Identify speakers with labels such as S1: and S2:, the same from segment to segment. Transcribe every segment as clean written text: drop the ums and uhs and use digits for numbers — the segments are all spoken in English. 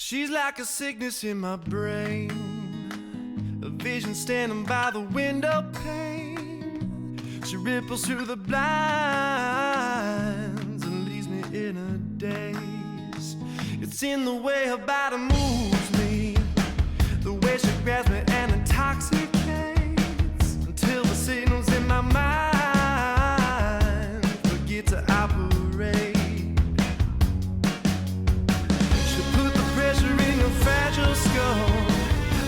S1: She's like a sickness in my brain, a vision standing by the window pane. She ripples through the blinds and leaves me in a daze. It's in the way her body moves me, the way she grabs me and intoxicates, until the signals in my mind forget to operate. Fragile skull.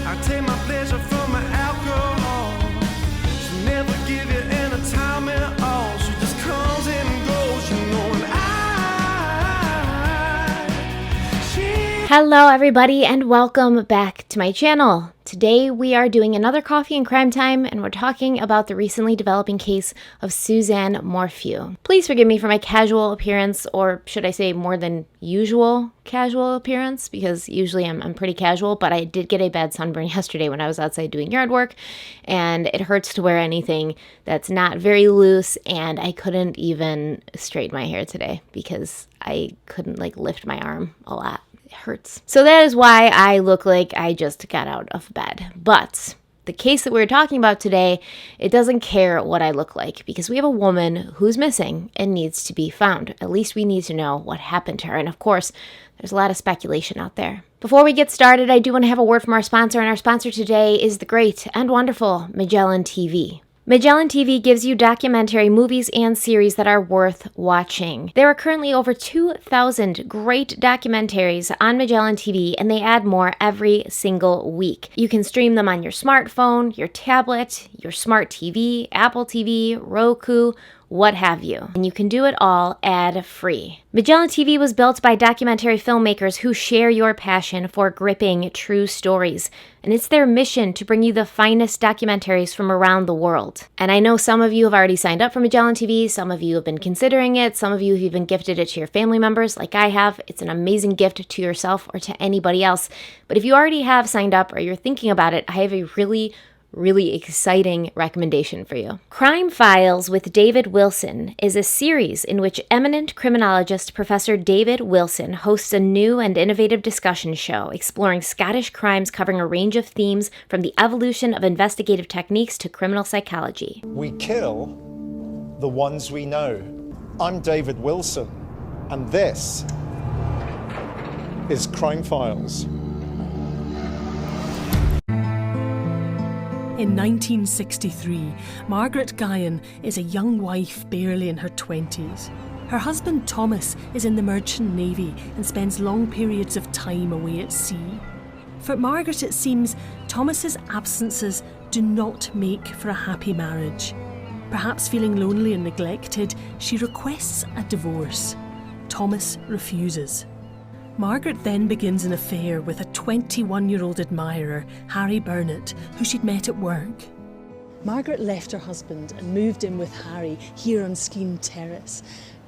S1: I take my pleasure from my alcohol. She'll never give you any time at all. She just comes and goes, you know, and
S2: Hello everybody and welcome back to my channel. Today we are doing another coffee and crime time and we're talking about the recently developing case of Suzanne Morphew. Please forgive me for my casual appearance, or should I say more than usual casual appearance, because usually I'm pretty casual, but I did get a bad sunburn yesterday when I was outside doing yard work and it hurts to wear anything that's not very loose, and I couldn't even straighten my hair today because I couldn't lift my arm a lot. Hurts. So that is why I look like I just got out of bed. But the case that we're talking about today, it doesn't care what I look like, because we have a woman who's missing and needs to be found. At least we need to know what happened to her. And of course, there's a lot of speculation out there. Before we get started, I do want to have a word from our sponsor, and our sponsor today is the great and wonderful Magellan TV. Magellan TV gives you documentary movies and series that are worth watching. There are currently over 2,000 great documentaries on Magellan TV, and they add more every single week. You can stream them on your smartphone, your tablet, your smart TV, Apple TV, Roku, what have you. And you can do it all ad-free. Magellan TV was built by documentary filmmakers who share your passion for gripping true stories. And it's their mission to bring you the finest documentaries from around the world. And I know some of you have already signed up for Magellan TV, some of you have been considering it, some of you have even gifted it to your family members like I have. It's an amazing gift to yourself or to anybody else. But if you already have signed up or you're thinking about it, I have a really exciting recommendation for you. Crime Files with David Wilson is a series in which eminent criminologist Professor David Wilson hosts a new and innovative discussion show exploring Scottish crimes, covering a range of themes from the evolution of investigative techniques to criminal psychology.
S3: We kill the ones we know. I'm David Wilson, and this is Crime Files.
S4: In 1963, Margaret Guyon is a young wife barely in her 20s. Her husband Thomas is in the Merchant Navy and spends long periods of time away at sea. For Margaret, it seems Thomas's absences do not make for a happy marriage. Perhaps feeling lonely and neglected, she requests a divorce. Thomas refuses. Margaret then begins an affair with a 21-year-old admirer, Harry Burnett, who she'd met at work. Margaret left her husband and moved in with Harry here on Skene Terrace,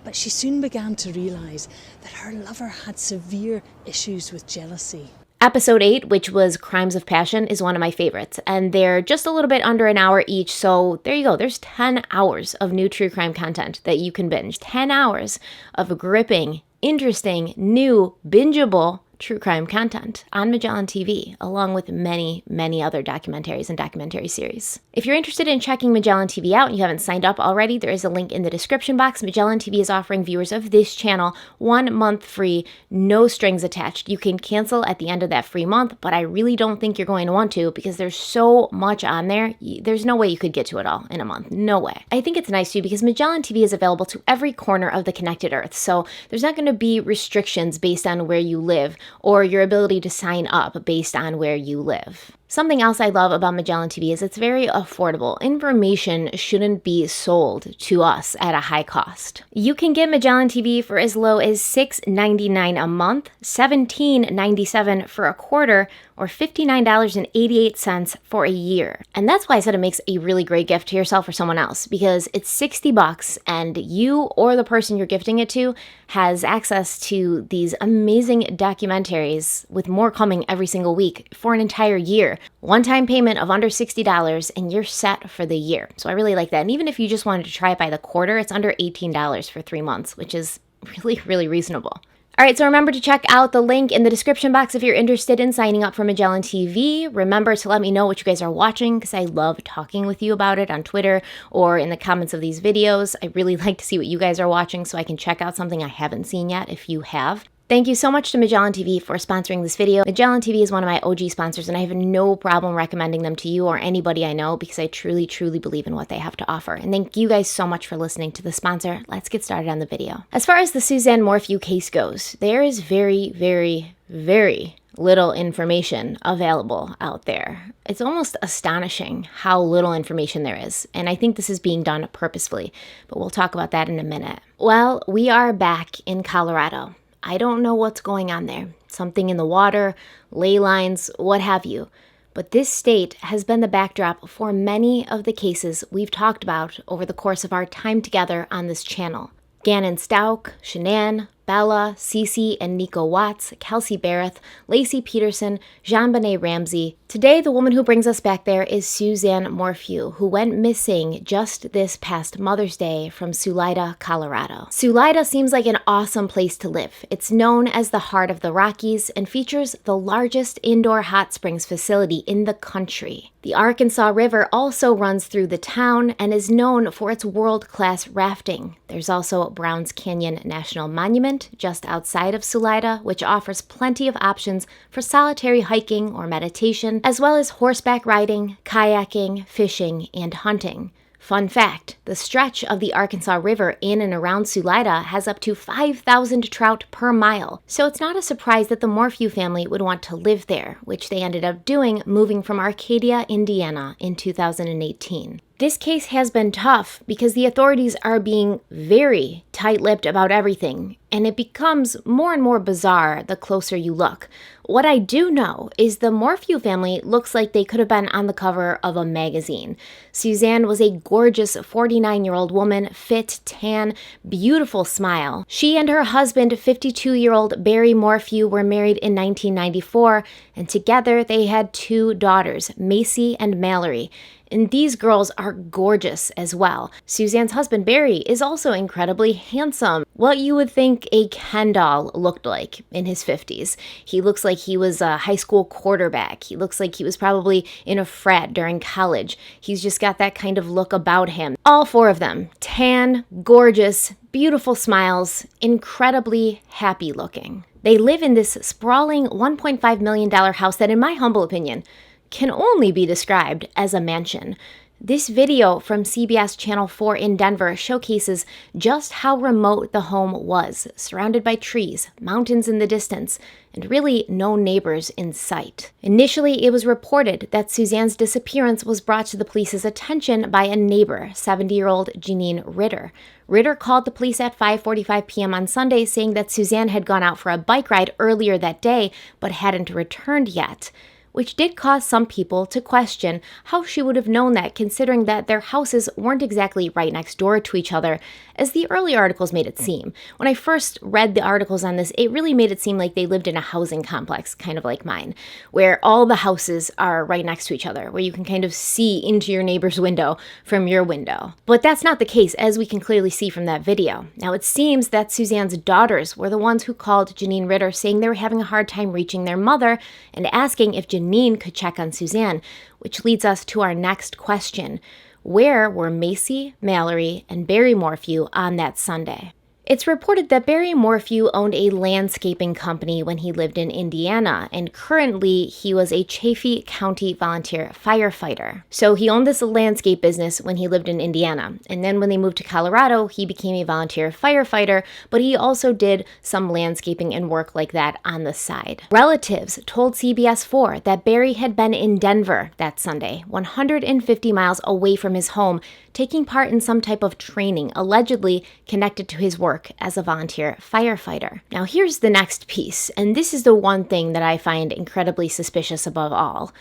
S4: but she soon began to realise that her lover had severe issues with jealousy.
S2: Episode 8, which was Crimes of Passion, is one of my favorites, and they're just a little bit under an hour each, so there you go. There's 10 hours of new true crime content that you can binge. 10 hours of gripping, interesting, new, bingeable true crime content on Magellan TV, along with many other documentaries and documentary series. If you're interested in checking Magellan TV out and you haven't signed up already, there is a link in the description box. Magellan TV is offering viewers of this channel 1 month free, no strings attached. You can cancel at the end of that free month, but I really don't think you're going to want to, because there's so much on there. There's no way you could get to it all in a month. No way. I think it's nice too, because Magellan TV is available to every corner of the connected earth, so there's not going to be restrictions based on where you live or your ability to sign up based on where you live. Something else I love about Magellan TV is it's very affordable. Information shouldn't be sold to us at a high cost. You can get Magellan TV for as low as $6.99 a month, $17.97 for a quarter, or $59.88 for a year. And that's why I said it makes a really great gift to yourself or someone else, because it's $60 and you or the person you're gifting it to has access to these amazing documentaries, with more coming every single week for an entire year. One-time payment of under $60 and you're set for the year. So I really like that. And even if you just wanted to try it by the quarter, it's under $18 for 3 months, which is really reasonable. All right, so remember to check out the link in the description box if you're interested in signing up for Magellan TV. Remember to let me know what you guys are watching because I love talking with you about it on Twitter or in the comments of these videos. I really like to see what you guys are watching so I can check out something I haven't seen yet if you have. Thank you so much to Magellan TV for sponsoring this video. Magellan TV is one of my OG sponsors, and I have no problem recommending them to you or anybody I know because I truly, truly believe in what they have to offer. And thank you guys so much for listening to the sponsor. Let's get started on the video. As far as the Suzanne Morphew case goes, there is very, very, very little information available out there. It's almost astonishing how little information there is, and I think this is being done purposefully, but we'll talk about that in a minute. Well, we are back in Colorado. I don't know what's going on there. Something in the water, ley lines, what have you. But this state has been the backdrop for many of the cases we've talked about over the course of our time together on this channel. Gannon Stauch, Shanann, Bella, Cece, and Nico Watts, Kelsey Barrett, Lacey Peterson, Jean-Benet Ramsey. Today, the woman who brings us back there is Suzanne Morphew, who went missing just this past Mother's Day from Sulida, Colorado. Sulida seems like an awesome place to live. It's known as the heart of the Rockies and features the largest indoor hot springs facility in the country. The Arkansas River also runs through the town and is known for its world-class rafting. There's also Browns Canyon National Monument just outside of Sulida, which offers plenty of options for solitary hiking or meditation, as well as horseback riding, kayaking, fishing, and hunting. Fun fact, the stretch of the Arkansas River in and around Sulida has up to 5,000 trout per mile, so it's not a surprise that the Morphew family would want to live there, which they ended up doing, moving from Arcadia, Indiana in 2018. This case has been tough because the authorities are being very tight-lipped about everything, and it becomes more and more bizarre the closer you look. What I do know is the Morphew family looks like they could have been on the cover of a magazine. Suzanne was a gorgeous 49-year-old woman, fit, tan, beautiful smile. She and her husband, 52-year-old Barry Morphew, were married in 1994, and together they had 2 daughters, Macy and Mallory. And these girls are gorgeous as well. Suzanne's husband, Barry, is also incredibly handsome. What you would think a Ken doll looked like in his 50s. He looks like he was a high school quarterback. He looks like he was probably in a frat during college. He's just got that kind of look about him. All 4 of them, tan, gorgeous, beautiful smiles, incredibly happy looking. They live in this sprawling $1.5 million house that, in my humble opinion, can only be described as a mansion. This video from CBS Channel 4 in Denver showcases just how remote the home was, surrounded by trees, mountains in the distance, and really no neighbors in sight. Initially, it was reported that Suzanne's disappearance was brought to the police's attention by a neighbor, 70-year-old Janine Ritter. Ritter called the police at 5:45 p.m. on Sunday saying that Suzanne had gone out for a bike ride earlier that day but hadn't returned yet, which did cause some people to question how she would have known that, considering that their houses weren't exactly right next door to each other, as the early articles made it seem. When I first read the articles on this, it really made it seem like they lived in a housing complex, kind of like mine, where all the houses are right next to each other, where you can kind of see into your neighbor's window from your window. But that's not the case, as we can clearly see from that video. Now, it seems that Suzanne's daughters were the ones who called Janine Ritter saying they were having a hard time reaching their mother and asking if Janine could check on Suzanne, which leads us to our next question. Where were Macy, Mallory, and Barry Morphew on that Sunday? It's reported that Barry Morphew owned a landscaping company when he lived in Indiana, and currently he was a Chaffee County volunteer firefighter. So he owned this landscape business when he lived in Indiana, and then when they moved to Colorado, he became a volunteer firefighter, but he also did some landscaping and work like that on the side. Relatives told CBS 4 that Barry had been in Denver that Sunday, 150 miles away from his home, taking part in some type of training allegedly connected to his work as a volunteer firefighter. Now here's the next piece, and this is the one thing that I find incredibly suspicious above all.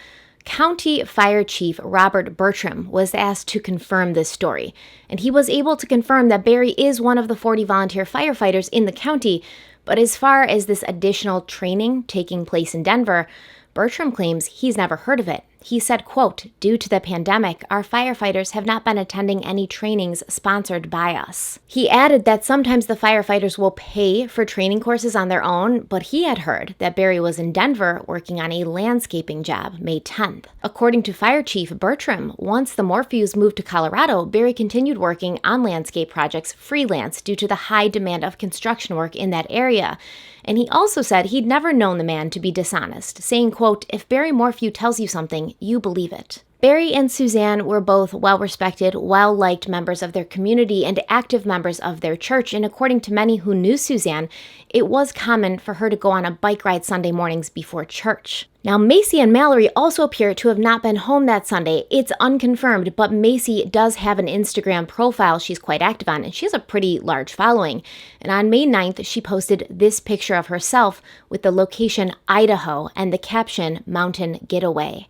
S2: County Fire Chief Robert Bertram was asked to confirm this story, and he was able to confirm that Barry is one of the 40 volunteer firefighters in the county, but as far as this additional training taking place in Denver, Bertram claims he's never heard of it. He said, quote, "Due to the pandemic, our firefighters have not been attending any trainings sponsored by us." He added that sometimes the firefighters will pay for training courses on their own, but he had heard that Barry was in Denver working on a landscaping job May 10th. According to Fire Chief Bertram, once the Morphews moved to Colorado, Barry continued working on landscape projects freelance due to the high demand of construction work in that area. And he also said he'd never known the man to be dishonest, saying, quote, "If Barry Morphew tells you something, you believe it." Barry and Suzanne were both well-respected, well-liked members of their community and active members of their church, and according to many who knew Suzanne, it was common for her to go on a bike ride Sunday mornings before church. Now, Macy and Mallory also appear to have not been home that Sunday. It's unconfirmed, but Macy does have an Instagram profile she's quite active on, and she has a pretty large following. And on May 9th, she posted this picture of herself with the location Idaho and the caption, "Mountain Getaway."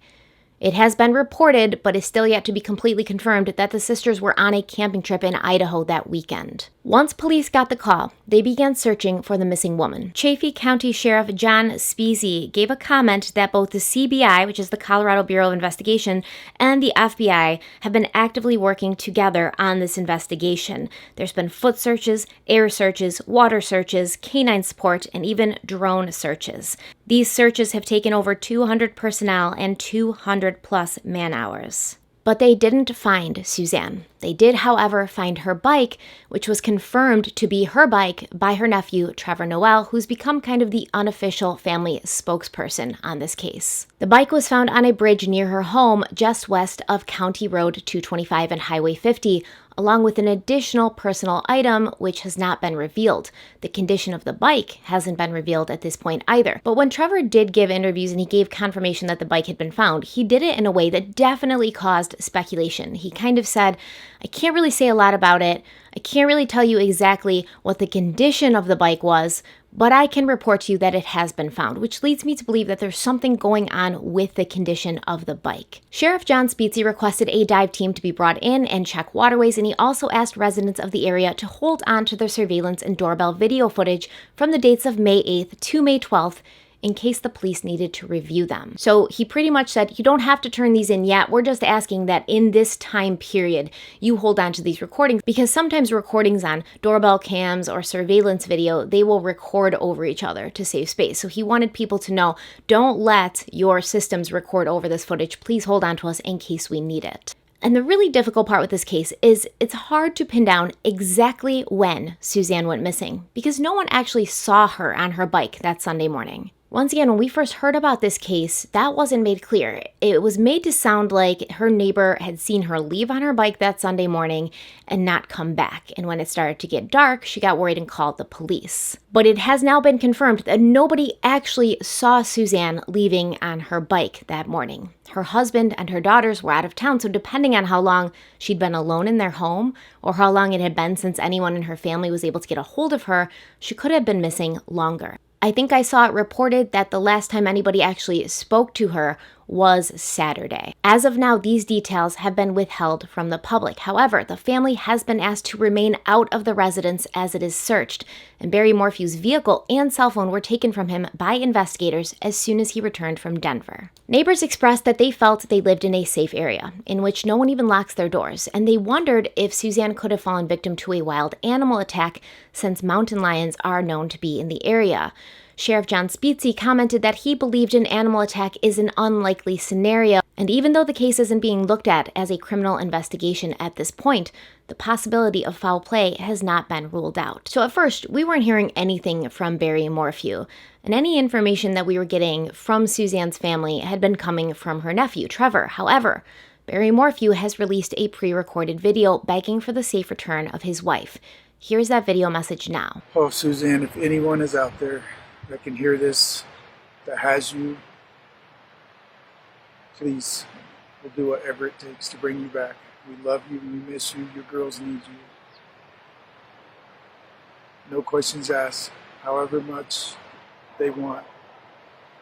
S2: It has been reported, but is still yet to be completely confirmed, that the sisters were on a camping trip in Idaho that weekend. Once police got the call, they began searching for the missing woman. Chaffee County Sheriff John Speasy gave a comment that both the CBI, which is the Colorado Bureau of Investigation, and the FBI have been actively working together on this investigation. There's been foot searches, air searches, water searches, canine support, and even drone searches. These searches have taken over 200 personnel and 200 plus man-hours. But they didn't find Suzanne. They did, however, find her bike, which was confirmed to be her bike by her nephew, Trevor Noel, who's become kind of the unofficial family spokesperson on this case. The bike was found on a bridge near her home, just west of County Road 225 and Highway 50, along with an additional personal item which has not been revealed. The condition of the bike hasn't been revealed at this point either. But when Trevor did give interviews and he gave confirmation that the bike had been found, he did it in a way that definitely caused speculation. He kind of said, "I can't really say a lot about it. I can't really tell you exactly what the condition of the bike was, but I can report to you that it has been found," which leads me to believe that there's something going on with the condition of the bike. Sheriff John Speasy requested a dive team to be brought in and check waterways, and he also asked residents of the area to hold on to their surveillance and doorbell video footage from the dates of May 8th to May 12th in case the police needed to review them. So he pretty much said, you don't have to turn these in yet. We're just asking that in this time period, you hold on to these recordings, because sometimes recordings on doorbell cams or surveillance video, they will record over each other to save space. So he wanted people to know, don't let your systems record over this footage. Please hold on to us in case we need it. And the really difficult part with this case is it's hard to pin down exactly when Suzanne went missing, because no one actually saw her on her bike that Sunday morning. Once again, when we first heard about this case, that wasn't made clear. It was made to sound like her neighbor had seen her leave on her bike that Sunday morning and not come back. And when it started to get dark, she got worried and called the police. But it has now been confirmed that nobody actually saw Suzanne leaving on her bike that morning. Her husband and her daughters were out of town, so depending on how long she'd been alone in their home or how long it had been since anyone in her family was able to get a hold of her, she could have been missing longer. I think I saw it reported that the last time anybody actually spoke to her was Saturday. As of now, these details have been withheld from the public. However, the family has been asked to remain out of the residence as it is searched, and Barry Morphew's vehicle and cell phone were taken from him by investigators as soon as he returned from Denver. Neighbors expressed that they felt they lived in a safe area, in which no one even locks their doors, and they wondered if Suzanne could have fallen victim to a wild animal attack, since mountain lions are known to be in the area. Sheriff John Speasy commented that he believed an animal attack is an unlikely scenario, and even though the case isn't being looked at as a criminal investigation at this point, the possibility of foul play has not been ruled out. So at first, we weren't hearing anything from Barry Morphew, and any information that we were getting from Suzanne's family had been coming from her nephew, Trevor. However, Barry Morphew has released a pre-recorded video begging for the safe return of his wife. Here's that video message now.
S5: Oh, Suzanne, if anyone is out there that can hear this, that has you, please, we'll do whatever it takes to bring you back. We love you, we miss you, your girls need you. No questions asked. However much they want,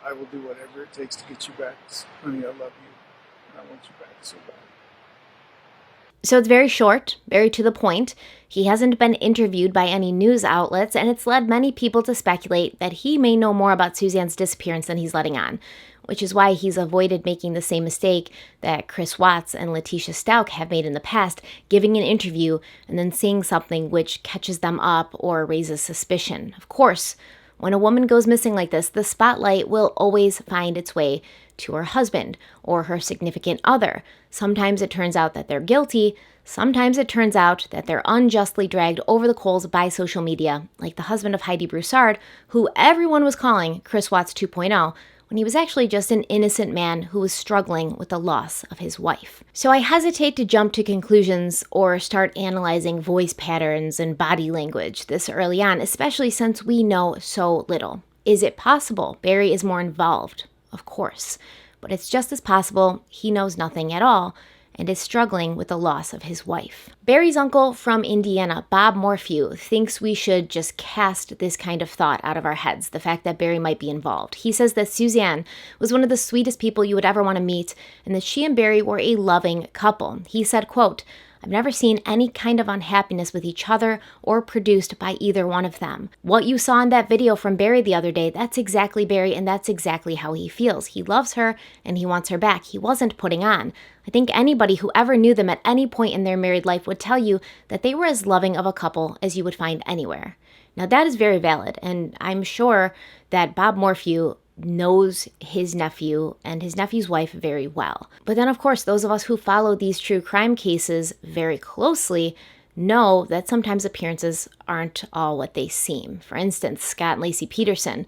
S5: I will do whatever it takes to get you back. Honey, I love you, and I want you back so bad.
S2: So it's very short, very to the point. He hasn't been interviewed by any news outlets, and it's led many people to speculate that he may know more about Suzanne's disappearance than he's letting on, which is why he's avoided making the same mistake that Chris Watts and Letitia Stout have made in the past, giving an interview and then saying something which catches them up or raises suspicion. Of course, when a woman goes missing like this, the spotlight will always find its way to her husband or her significant other. Sometimes it turns out that they're guilty. Sometimes it turns out that they're unjustly dragged over the coals by social media, like the husband of Heidi Broussard, who everyone was calling Chris Watts 2.0, when he was actually just an innocent man who was struggling with the loss of his wife. So I hesitate to jump to conclusions or start analyzing voice patterns and body language this early on, especially since we know so little. Is it possible Barry is more involved? Of course. But it's just as possible he knows nothing at all and is struggling with the loss of his wife. Barry's uncle from Indiana, Bob Morphew, thinks we should just cast this kind of thought out of our heads, the fact that Barry might be involved. He says that Suzanne was one of the sweetest people you would ever want to meet, and that she and Barry were a loving couple. He said, quote, "I've never seen any kind of unhappiness with each other or produced by either one of them. What you saw in that video from Barry the other day, that's exactly Barry, and that's exactly how he feels. He loves her and he wants her back. He wasn't putting on. I think anybody who ever knew them at any point in their married life would tell you that they were as loving of a couple as you would find anywhere." Now that is very valid, and I'm sure that Bob Morphew knows his nephew and his nephew's wife very well. But then, of course, those of us who follow these true crime cases very closely know that sometimes appearances aren't all what they seem. For instance, Scott and Lacey Peterson.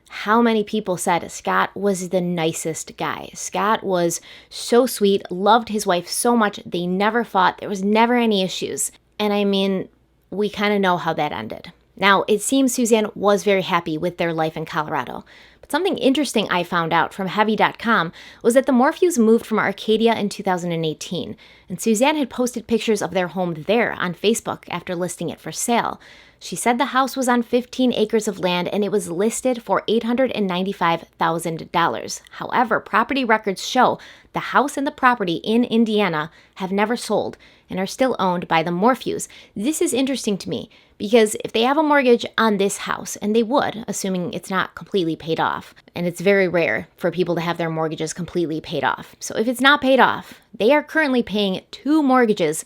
S2: How many people said Scott was the nicest guy? Scott was so sweet, loved his wife so much, they never fought, there was never any issues. And I mean, we kind of know how that ended. Now, it seems Suzanne was very happy with their life in Colorado. Something interesting I found out from Heavy.com was that the Morphews moved from Arcadia in 2018, and Suzanne had posted pictures of their home there on Facebook after listing it for sale. She said the house was on 15 acres of land and it was listed for $895,000. However, property records show the house and the property in Indiana have never sold and are still owned by the Morphews. This is interesting to me because if they have a mortgage on this house, and they would, assuming it's not completely paid off, and it's very rare for people to have their mortgages completely paid off. So if it's not paid off, they are currently paying 2 mortgages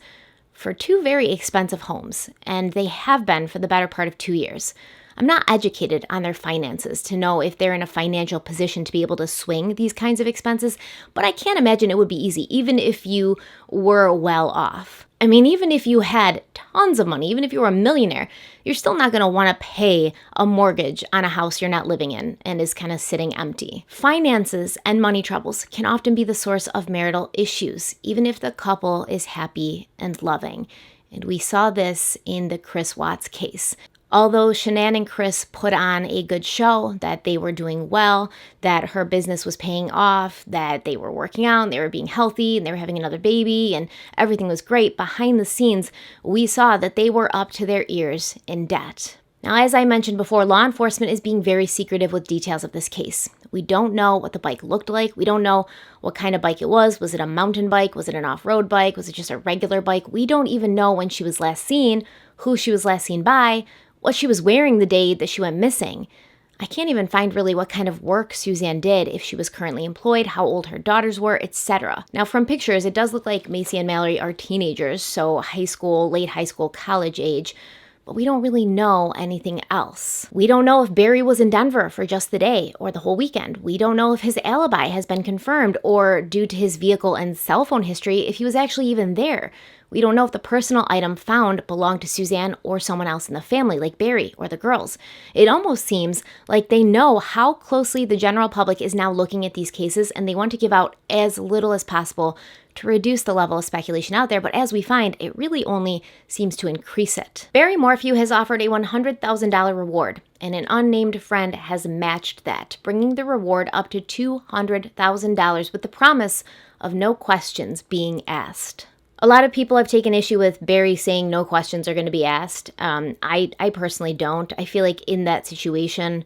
S2: for 2 very expensive homes, and they have been for the better part of 2 years. I'm not educated on their finances to know if they're in a financial position to be able to swing these kinds of expenses, but I can't imagine it would be easy, even if you were well off. I mean, even if you had tons of money, even if you were a millionaire, you're still not going to want to pay a mortgage on a house you're not living in and is kind of sitting empty. Finances and money troubles can often be the source of marital issues, even if the couple is happy and loving. And we saw this in the Chris Watts case. Although Shanann and Chris put on a good show, that they were doing well, that her business was paying off, that they were working out, and they were being healthy, and they were having another baby, and everything was great, behind the scenes, we saw that they were up to their ears in debt. Now, as I mentioned before, law enforcement is being very secretive with details of this case. We don't know what the bike looked like. We don't know what kind of bike it was. Was it a mountain bike? Was it an off-road bike? Was it just a regular bike? We don't even know when she was last seen, who she was last seen by, what she was wearing the day that she went missing. I can't even find really what kind of work Suzanne did, if she was currently employed, how old her daughters were, etc. Now, from pictures, it does look like Macy and Mallory are teenagers, so high school, late high school, college age, but we don't really know anything else. We don't know if Barry was in Denver for just the day or the whole weekend. We don't know if his alibi has been confirmed, or due to his vehicle and cell phone history, if he was actually even there. We don't know if the personal item found belonged to Suzanne or someone else in the family, like Barry or the girls. It almost seems like they know how closely the general public is now looking at these cases, and they want to give out as little as possible to reduce the level of speculation out there, but as we find, it really only seems to increase it. Barry Morphew has offered a $100,000 reward, and an unnamed friend has matched that, bringing the reward up to $200,000 with the promise of no questions being asked. A lot of people have taken issue with Barry saying no questions are going to be asked. I personally don't. I feel like in that situation,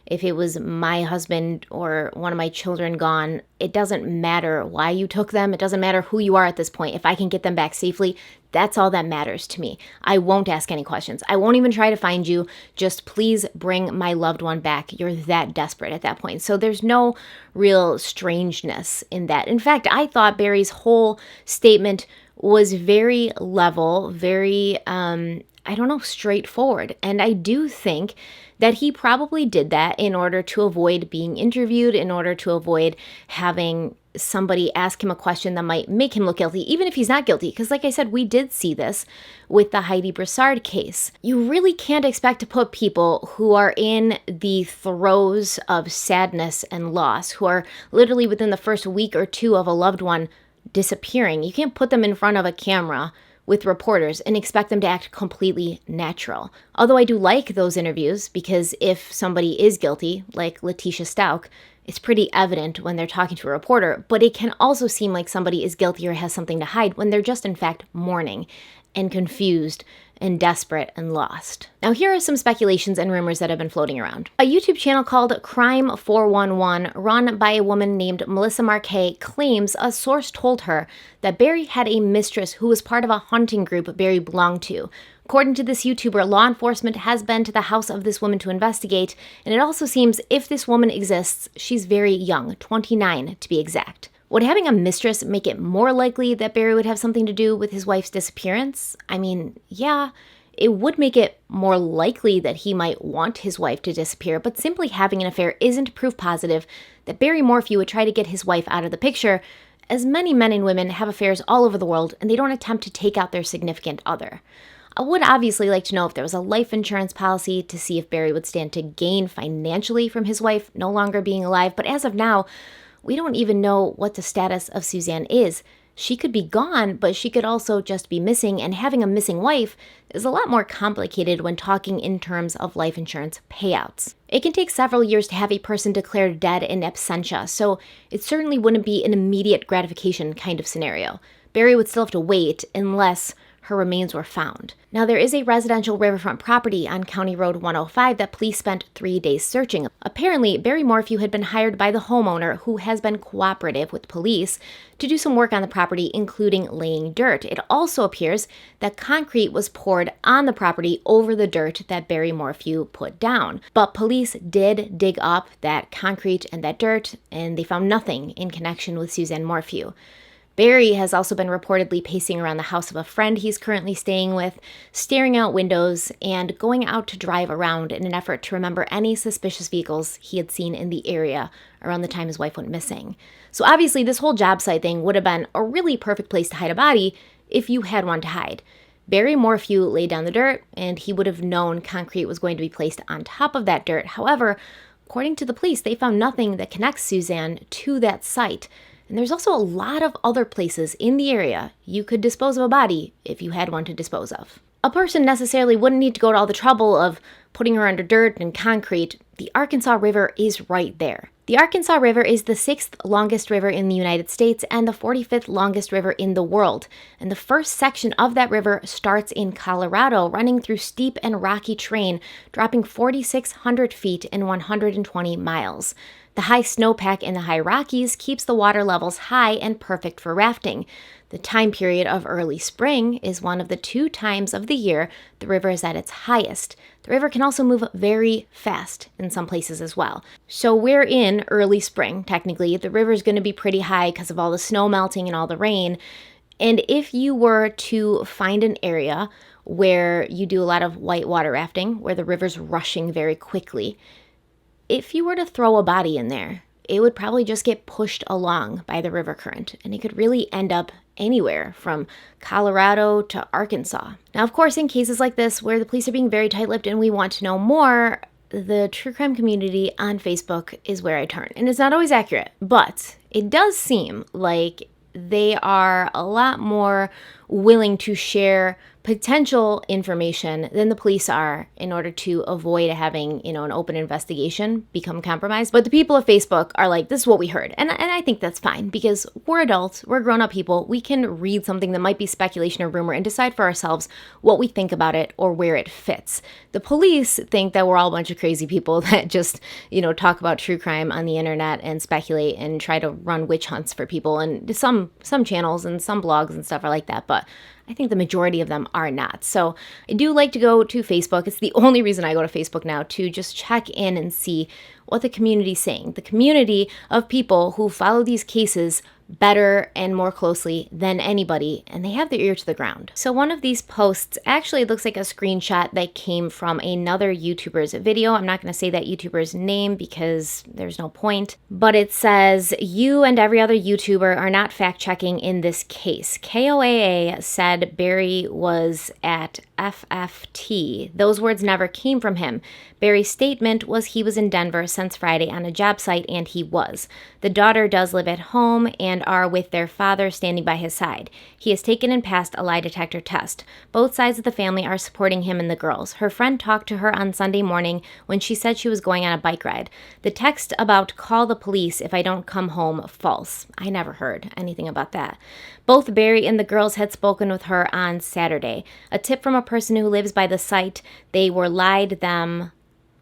S2: if it was my husband or one of my children gone, it doesn't matter why you took them. It doesn't matter who you are at this point. If I can get them back safely, that's all that matters to me. I won't ask any questions. I won't even try to find you. Just please bring my loved one back. You're that desperate at that point. So there's no real strangeness in that. In fact, I thought Barry's whole statement was very level, very, straightforward. And I do think that he probably did that in order to avoid being interviewed, in order to avoid having somebody ask him a question that might make him look guilty, even if he's not guilty. Because like I said, we did see this with the Heidi Broussard case. You really can't expect to put people who are in the throes of sadness and loss, who are literally within the first week or two of a loved one disappearing. You can't put them in front of a camera with reporters and expect them to act completely natural. Although I do like those interviews, because if somebody is guilty, like Letitia Stauch, it's pretty evident when they're talking to a reporter, but it can also seem like somebody is guilty or has something to hide when they're just in fact mourning and confused and desperate and lost. Now here are some speculations and rumors that have been floating around. A YouTube channel called Crime 411, run by a woman named Melissa Marquet, claims a source told her that Barry had a mistress who was part of a hunting group Barry belonged to. According to this YouTuber, law enforcement has been to the house of this woman to investigate, and it also seems if this woman exists, she's very young, 29 to be exact. Would having a mistress make it more likely that Barry would have something to do with his wife's disappearance? I mean, yeah, it would make it more likely that he might want his wife to disappear, but simply having an affair isn't proof positive that Barry Morphew would try to get his wife out of the picture, as many men and women have affairs all over the world and they don't attempt to take out their significant other. I would obviously like to know if there was a life insurance policy to see if Barry would stand to gain financially from his wife no longer being alive, but as of now, we don't even know what the status of Suzanne is. She could be gone, but she could also just be missing, and having a missing wife is a lot more complicated when talking in terms of life insurance payouts. It can take several years to have a person declared dead in absentia, so it certainly wouldn't be an immediate gratification kind of scenario. Barry would still have to wait unless her remains were found. Now, there is a residential riverfront property on County Road 105 that police spent 3 days searching. Apparently, Barry Morphew had been hired by the homeowner, who has been cooperative with police, to do some work on the property, including laying dirt. It also appears that concrete was poured on the property over the dirt that Barry Morphew put down. But police did dig up that concrete and that dirt, and they found nothing in connection with Suzanne Morphew. Barry has also been reportedly pacing around the house of a friend he's currently staying with, staring out windows and going out to drive around in an effort to remember any suspicious vehicles he had seen in the area around the time his wife went missing. So obviously this whole job site thing would have been a really perfect place to hide a body if you had one to hide. Barry Morphew laid down the dirt, and he would have known concrete was going to be placed on top of that dirt. However, according to the police, they found nothing that connects Suzanne to that site. And there's also a lot of other places in the area you could dispose of a body if you had one to dispose of. A person necessarily wouldn't need to go to all the trouble of putting her under dirt and concrete. The Arkansas River is right there. The Arkansas River is the 6th longest river in the United States and the 45th longest river in the world. And the first section of that river starts in Colorado, running through steep and rocky terrain, dropping 4,600 feet in 120 miles. The high snowpack in the high Rockies keeps the water levels high and perfect for rafting. The time period of early spring is one of the 2 times of the year the river is at its highest. The river can also move very fast in some places as well. So we're in early spring, technically. The river's going to be pretty high because of all the snow melting and all the rain. And if you were to find an area where you do a lot of whitewater rafting, where the river's rushing very quickly, if you were to throw a body in there, it would probably just get pushed along by the river current, and it could really end up anywhere from Colorado to Arkansas. Now, of course, in cases like this where the police are being very tight-lipped and we want to know more, the true crime community on Facebook is where I turn. And it's not always accurate, but it does seem like they are a lot more willing to share potential information than the police are in order to avoid having, an open investigation become compromised. But the people of Facebook are like, this is what we heard. And I think that's fine because we're adults, we're grown-up people. We can read something that might be speculation or rumor and decide for ourselves what we think about it or where it fits. The police think that we're all a bunch of crazy people that just, talk about true crime on the internet and speculate and try to run witch hunts for people. And some channels and some blogs and stuff are like that, but I think the majority of them are not. So I do like to go to Facebook. It's the only reason I go to Facebook now, to just check in and see what the community's saying. The community of people who follow these cases better and more closely than anybody, and they have their ear to the ground. So one of these posts actually looks like a screenshot that came from another YouTuber's video. I'm not going to say that YouTuber's name because there's no point, but it says, "You and every other YouTuber are not fact-checking in this case. KOAA said Barry was at FFT. Those words never came from him. Barry's statement was he was in Denver since Friday on a job site, and he was. The daughter does live at home and are with their father standing by his side. He has taken and passed a lie detector test. Both sides of the family are supporting him and the girls. Her friend talked to her on Sunday morning when she said she was going on a bike ride. The text about call the police if I don't come home, false. I never heard anything about that. Both Barry and the girls had spoken with her on Saturday. A tip from a person who lives by the site, they were lied them."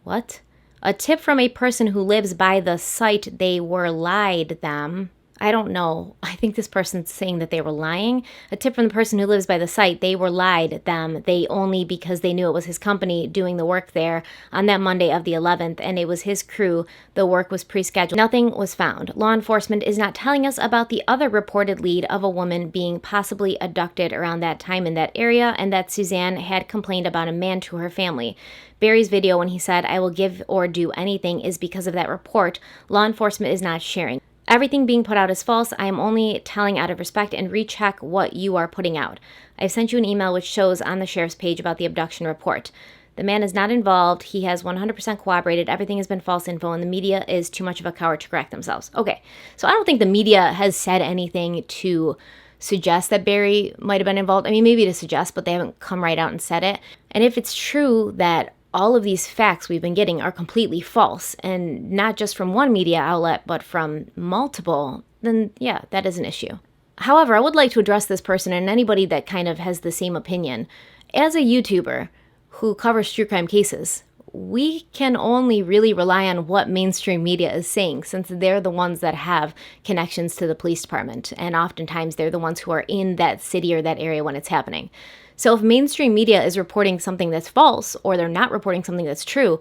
S2: What? A tip from a person who lives by the site, they were lied them. I don't know. I think this person's saying that they were lying. A tip from the person who lives by the site, they were lied them. They only because they knew it was his company doing the work there on that Monday of the 11th, and it was his crew. The work was pre-scheduled. Nothing was found. Law enforcement is not telling us about the other reported lead of a woman being possibly abducted around that time in that area, and that Suzanne had complained about a man to her family. Barry's video when he said, "I will give or do anything," is because of that report. Law enforcement is not sharing. Everything being put out is false. I am only telling out of respect and recheck what you are putting out. I've sent you an email which shows on the sheriff's page about the abduction report. The man is not involved. He has 100% cooperated. Everything has been false info, and the media is too much of a coward to correct themselves. Okay, so I don't think the media has said anything to suggest that Barry might have been involved. I mean, maybe to suggest, but they haven't come right out and said it. And if it's true that all of these facts we've been getting are completely false, and not just from one media outlet, but from multiple, then yeah, that is an issue. However, I would like to address this person and anybody that kind of has the same opinion. As a YouTuber who covers true crime cases, we can only really rely on what mainstream media is saying, since they're the ones that have connections to the police department, and oftentimes they're the ones who are in that city or that area when it's happening. So if mainstream media is reporting something that's false, or they're not reporting something that's true,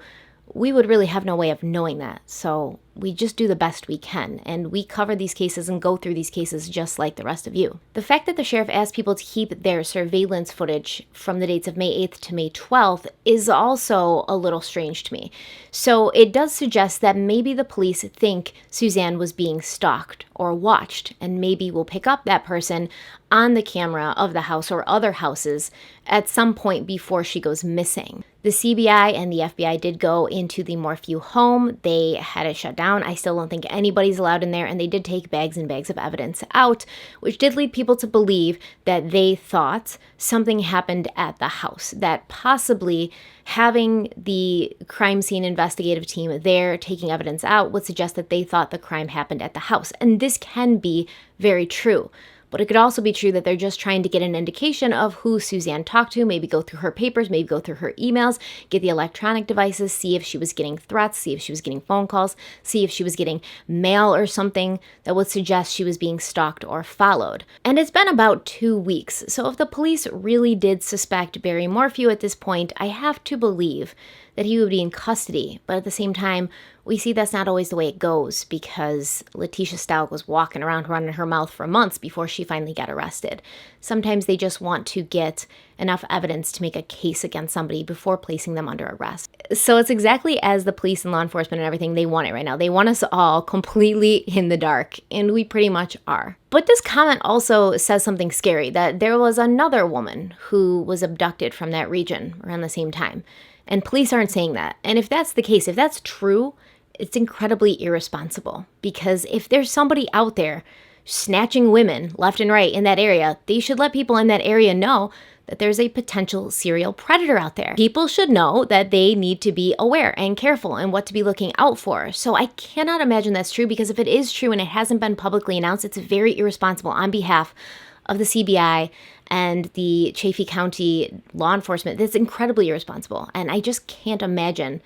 S2: we would really have no way of knowing that. So we just do the best we can, and we cover these cases and go through these cases just like the rest of you. The fact that the sheriff asked people to keep their surveillance footage from the dates of May 8th to May 12th is also a little strange to me. So it does suggest that maybe the police think Suzanne was being stalked or watched, and maybe will pick up that person on the camera of the house or other houses at some point before she goes missing. The CBI and the FBI did go into the Morphew home. They had it shut down. I still don't think anybody's allowed in there, and they did take bags and bags of evidence out, which did lead people to believe that they thought something happened at the house, that possibly having the crime scene investigative team there taking evidence out would suggest that they thought the crime happened at the house. And this can be very true. But it could also be true that they're just trying to get an indication of who Suzanne talked to, maybe go through her papers, maybe go through her emails, get the electronic devices, see if she was getting threats, see if she was getting phone calls, see if she was getting mail or something that would suggest she was being stalked or followed. And it's been about 2 weeks, so if the police really did suspect Barry Morphew at this point, I have to believe that he would be in custody. But at the same time, we see that's not always the way it goes, because Letitia Stout was walking around running her mouth for months before she finally got arrested. Sometimes they just want to get enough evidence to make a case against somebody before placing them under arrest. So it's exactly as the police and law enforcement and everything, they want it right now. They want us all completely in the dark, and we pretty much are. But this comment also says something scary, that there was another woman who was abducted from that region around the same time. And police aren't saying that. And if that's the case, if that's true, it's incredibly irresponsible. Because if there's somebody out there snatching women left and right in that area, they should let people in that area know that there's a potential serial predator out there. People should know that they need to be aware and careful and what to be looking out for. So I cannot imagine that's true, because if it is true and it hasn't been publicly announced, it's very irresponsible on behalf of the CBI and the Chaffee County law enforcement. That's incredibly irresponsible. And I just can't imagine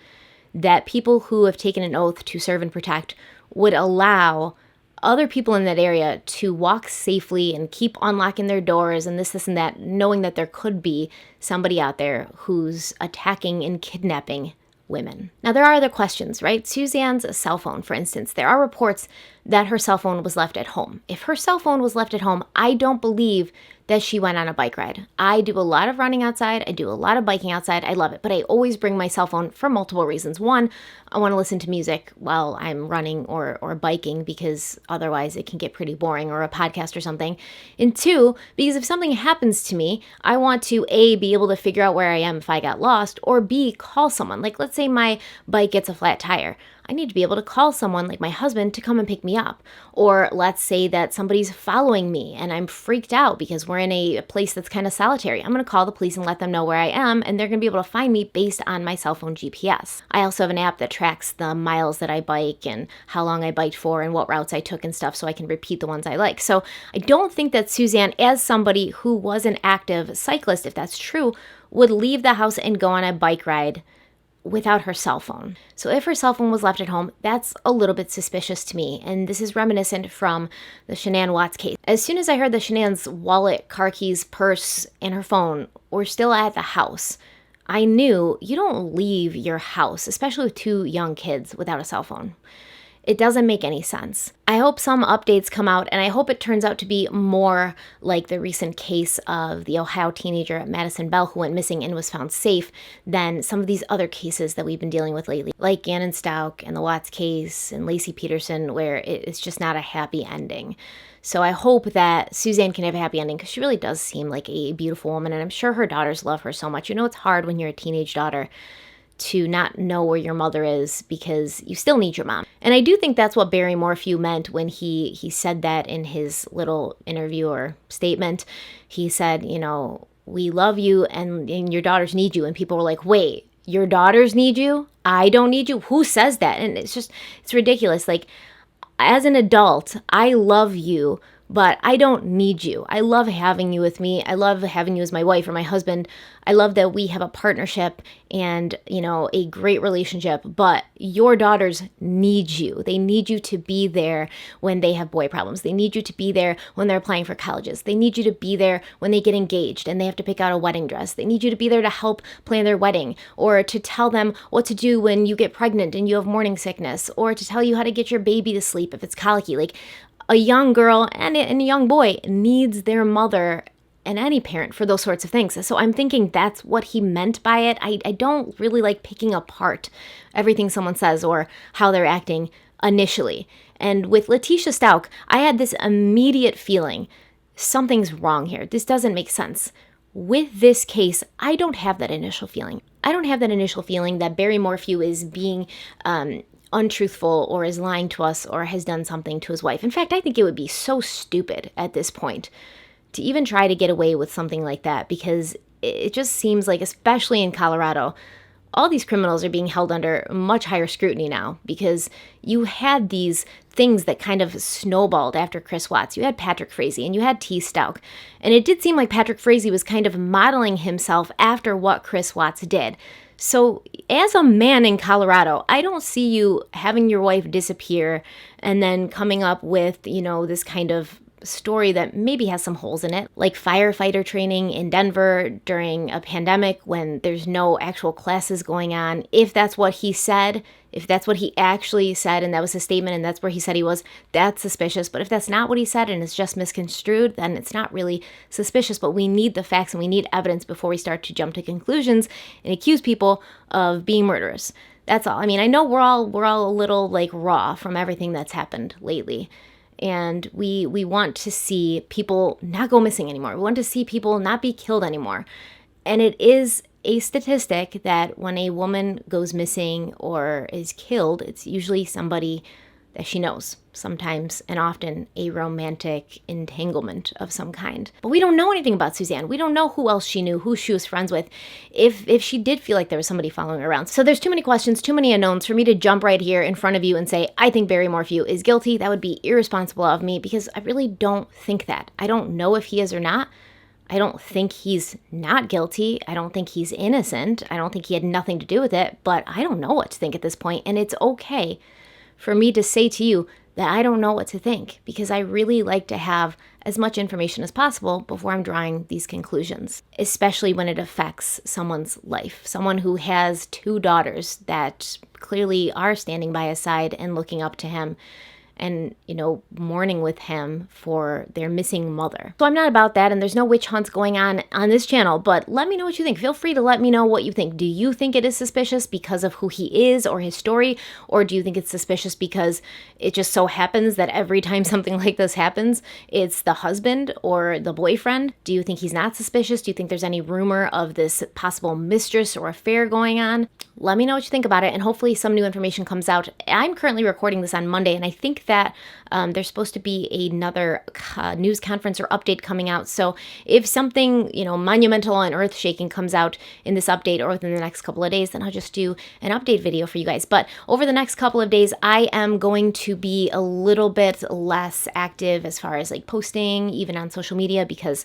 S2: that people who have taken an oath to serve and protect would allow other people in that area to walk safely and keep unlocking their doors and this and that, knowing that there could be somebody out there who's attacking and kidnapping women. Now, there are other questions, right? Suzanne's cell phone, for instance, there are reports that her cell phone was left at home. If her cell phone was left at home, I don't believe that she went on a bike ride. I do a lot of running outside. I do a lot of biking outside. I love it. But I always bring my cell phone for multiple reasons. One, I want to listen to music while I'm running or biking, because otherwise it can get pretty boring, or a podcast or something. And two, because if something happens to me, I want to A, be able to figure out where I am if I got lost, or B, call someone. Like, let's say my bike gets a flat tire. I need to be able to call someone like my husband to come and pick me up. Or let's say that somebody's following me and I'm freaked out because we're in a place that's kind of solitary. I'm going to call the police and let them know where I am, and they're going to be able to find me based on my cell phone GPS. I also have an app that tracks the miles that I bike and how long I biked for and what routes I took and stuff, so I can repeat the ones I like. So I don't think that Suzanne, as somebody who was an active cyclist, if that's true, would leave the house and go on a bike ride without her cell phone. So if her cell phone was left at home, that's a little bit suspicious to me. And this is reminiscent from the Shanann Watts case. As soon as I heard that Shanann's wallet, car keys, purse, and her phone were still at the house, I knew you don't leave your house, especially with two young kids, without a cell phone. It doesn't make any sense. I hope some updates come out, and I hope it turns out to be more like the recent case of the Ohio teenager Madison Bell who went missing and was found safe than some of these other cases that we've been dealing with lately, like Gannon Stauch and the Watts case and Lacey Peterson, where it's just not a happy ending. So I hope that Suzanne can have a happy ending, because she really does seem like a beautiful woman, and I'm sure her daughters love her so much. You know, it's hard when you're a teenage daughter to not know where your mother is, because you still need your mom. And I do think that's what Barry Morphew meant when he said that in his little interview or statement. He said, you know, we love you and your daughters need you. And people were like, wait, your daughters need you? I don't need you? Who says that? And it's ridiculous. Like, as an adult, I love you, but I don't need you. I love having you with me. I love having you as my wife or my husband. I love that we have a partnership and, you know, a great relationship, but your daughters need you. They need you to be there when they have boy problems. They need you to be there when they're applying for colleges. They need you to be there when they get engaged and they have to pick out a wedding dress. They need you to be there to help plan their wedding, or to tell them what to do when you get pregnant and you have morning sickness, or to tell you how to get your baby to sleep if it's colicky. Like, a young girl and a young boy needs their mother and any parent for those sorts of things. So I'm thinking that's what he meant by it. I don't really like picking apart everything someone says or how they're acting initially. And with Letitia Stauch, I had this immediate feeling something's wrong here. This doesn't make sense. With this case, I don't have that initial feeling. I don't have that initial feeling that Barry Morphew is being untruthful or is lying to us or has done something to his wife. In fact, I think it would be so stupid at this point to even try to get away with something like that, because it just seems like, especially in Colorado, all these criminals are being held under much higher scrutiny now, because you had these things that kind of snowballed after Chris Watts. You had Patrick Frazee and you had T. Stauch. And it did seem like Patrick Frazee was kind of modeling himself after what Chris Watts did. So as a man in Colorado, I don't see you having your wife disappear and then coming up with, you know, this kind of story that maybe has some holes in it, like firefighter training in Denver during a pandemic when there's no actual classes going on. If that's what he said, if that's what he actually said and that was his statement and that's where he said he was, that's suspicious. But if that's not what he said and it's just misconstrued, then it's not really suspicious. But we need the facts and we need evidence before we start to jump to conclusions and accuse people of being murderers. That's all. I mean, I know we're all a little like raw from everything that's happened lately. And we want to see people not go missing anymore. We want to see people not be killed anymore. And it is a statistic that when a woman goes missing or is killed, it's usually somebody that she knows, sometimes and often a romantic entanglement of some kind. But we don't know anything about Suzanne. We don't know who else she knew, who she was friends with, if she did feel like there was somebody following her around. So there's too many questions, too many unknowns for me to jump right here in front of you and say, I think Barry Morphew is guilty. That would be irresponsible of me because I really don't think that. I don't know if he is or not. I don't think he's not guilty. I don't think he's innocent. I don't think he had nothing to do with it, but I don't know what to think at this point, and it's okay for me to say to you that I don't know what to think because I really like to have as much information as possible before I'm drawing these conclusions, especially when it affects someone's life, someone who has 2 daughters that clearly are standing by his side and looking up to him and, mourning with him for their missing mother. So I'm not about that, and there's no witch hunts going on this channel, but let me know what you think. Feel free to let me know what you think. Do you think it is suspicious because of who he is or his story, or do you think it's suspicious because it just so happens that every time something like this happens, it's the husband or the boyfriend? Do you think he's not suspicious? Do you think there's any rumor of this possible mistress or affair going on? Let me know what you think about it, and hopefully some new information comes out. I'm currently recording this on Monday, and I think that there's supposed to be another news conference or update coming out. So if something, monumental and earth-shaking comes out in this update or within the next couple of days, then I'll just do an update video for you guys. But over the next couple of days, I am going to be a little bit less active as far as like posting, even on social media, because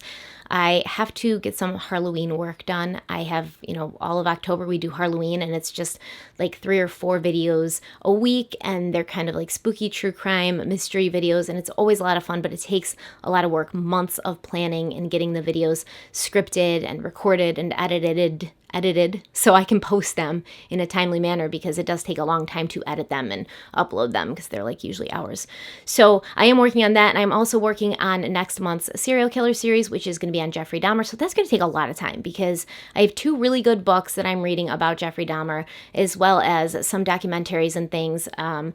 S2: I have to get some Halloween work done. I have, all of October we do Halloween, and it's just like 3 or 4 videos a week, and they're kind of like spooky true crime mystery videos, and it's always a lot of fun, but it takes a lot of work, months of planning and getting the videos scripted and recorded and edited so I can post them in a timely manner, because it does take a long time to edit them and upload them because they're like usually hours. So I am working on that, and I'm also working on next month's serial killer series, which is going to be on Jeffrey Dahmer. So that's going to take a lot of time because I have 2 really good books that I'm reading about Jeffrey Dahmer, as well as some documentaries and things that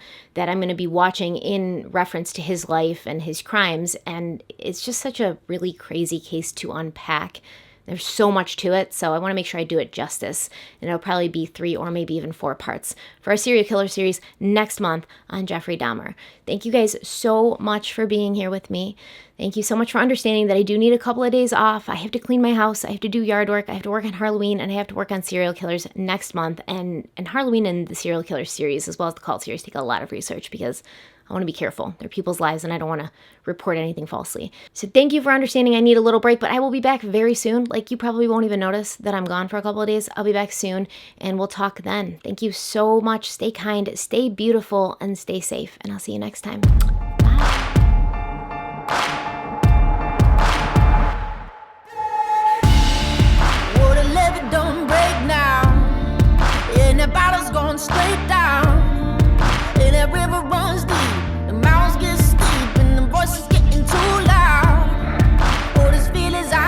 S2: I'm going to be watching in reference to his life and his crimes. And it's just such a really crazy case to unpack. There's so much to it, so I want to make sure I do it justice. And it'll probably be 3 or maybe even 4 parts for our serial killer series next month on Jeffrey Dahmer. Thank you guys so much for being here with me. Thank you so much for understanding that I do need a couple of days off. I have to clean my house, I have to do yard work, I have to work on Halloween, and I have to work on serial killers next month. And Halloween and the serial killer series, as well as the cult series, take a lot of research because I want to be careful. They're people's lives, and I don't want to report anything falsely. So thank you for understanding. I need a little break, but I will be back very soon. Like, you probably won't even notice that I'm gone for a couple of days. I'll be back soon, and we'll talk then. Thank you so much. Stay kind, stay beautiful, and stay safe. And I'll see you next time. Bye.
S6: Don't break now. And the bottle's going straight down.